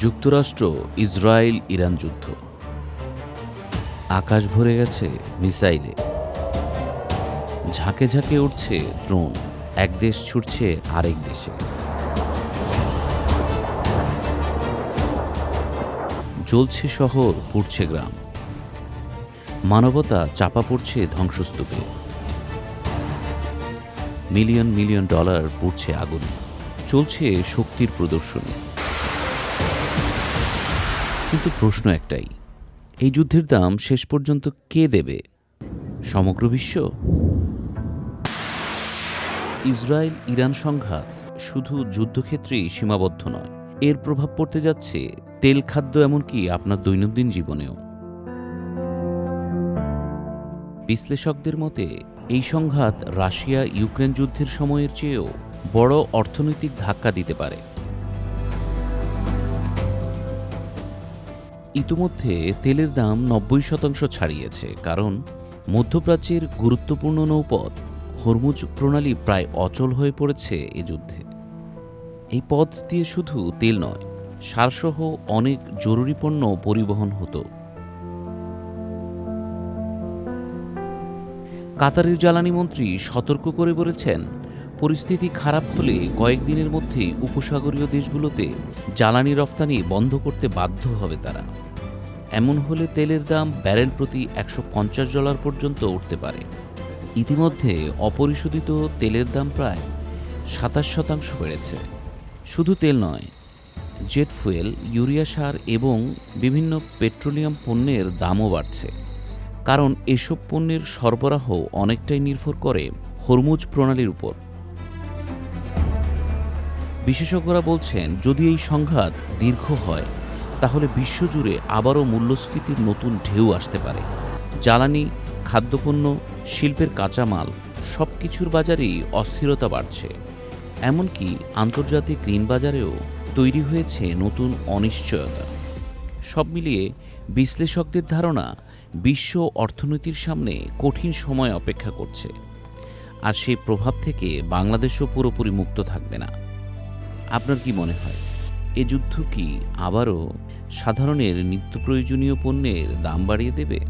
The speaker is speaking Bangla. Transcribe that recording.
যুক্তরাষ্ট্র ইসরায়েল ইরান যুদ্ধ। আকাশ ভরে গেছে মিসাইলে, ঝাঁকে ঝাঁকে উঠছে ড্রোন, এক দেশ ছুটছে আরেক দেশে। জ্বলছে শহর, পুড়ছে গ্রাম, মানবতা চাপা পড়ছে ধ্বংসস্তূপে। মিলিয়ন মিলিয়ন ডলার পুড়ছে আগুনে, চলছে শক্তির প্রদর্শনী। কিন্তু প্রশ্ন একটাই, এই যুদ্ধের দাম শেষ পর্যন্ত কে দেবে? সমগ্র বিশ্ব? ইসরায়েল ইরান সংঘাত শুধু যুদ্ধক্ষেত্রেই সীমাবদ্ধ নয়, এর প্রভাব পড়তে যাচ্ছে তেল, খাদ্য, এমনকি আপনার দৈনন্দিন জীবনেও। বিশ্লেষকদের মতে এই সংঘাত রাশিয়া ইউক্রেন যুদ্ধের সময়ের চেয়েও বড় অর্থনৈতিক ধাক্কা দিতে পারে। ইতিমধ্যে তেলের দাম ৯০% ছাড়িয়েছে, কারণ মধ্যপ্রাচ্যের গুরুত্বপূর্ণ নৌপথ হরমুজ প্রণালী প্রায় অচল হয়ে পড়েছে এ যুদ্ধে। এই পথ দিয়ে শুধু তেল নয়, সারসহ অনেক জরুরি পণ্য পরিবহন হতো। কাতারের জ্বালানি মন্ত্রী সতর্ক করে বলেছেন, পরিস্থিতি খারাপ হলে কয়েকদিনের মধ্যেই উপসাগরীয় দেশগুলোতে জ্বালানি রফতানি বন্ধ করতে বাধ্য হবে তারা। এমন হলে তেলের দাম ব্যারেল প্রতি $১৫০ পর্যন্ত উঠতে পারে। ইতিমধ্যে অপরিশোধিত তেলের দাম প্রায় ২৭% বেড়েছে। শুধু তেল নয়, জেট ফুয়েল, ইউরিয়া সার এবং বিভিন্ন পেট্রোলিয়াম পণ্যের দামও বাড়ছে, কারণ এসব পণ্যের সরবরাহ অনেকটাই নির্ভর করে হরমুজ প্রণালীর উপর। বিশেষজ্ঞরা বলছেন, যদি এই সংঘাত দীর্ঘ হয় তাহলে বিশ্বজুড়ে আবারও মূল্যস্ফীতির নতুন ঢেউ আসতে পারে। জ্বালানি, খাদ্যপণ্য, শিল্পের কাঁচামাল সব কিছুর বাজারেই অস্থিরতা বাড়ছে। এমনকি আন্তর্জাতিক ঋণ বাজারেও তৈরি হয়েছে নতুন অনিশ্চয়তা। সব মিলিয়ে বিশ্লেষকদের ধারণা, বিশ্ব অর্থনীতির সামনে কঠিন সময় অপেক্ষা করছে, আর সেই প্রভাব থেকে বাংলাদেশও পুরোপুরি মুক্ত থাকবে না। আপনার কি মনে হয়, এ যুদ্ধ কি আবারও সাধারণের নিত্য প্রয়োজনীয় পণ্যের দাম বাড়িয়ে দেবে?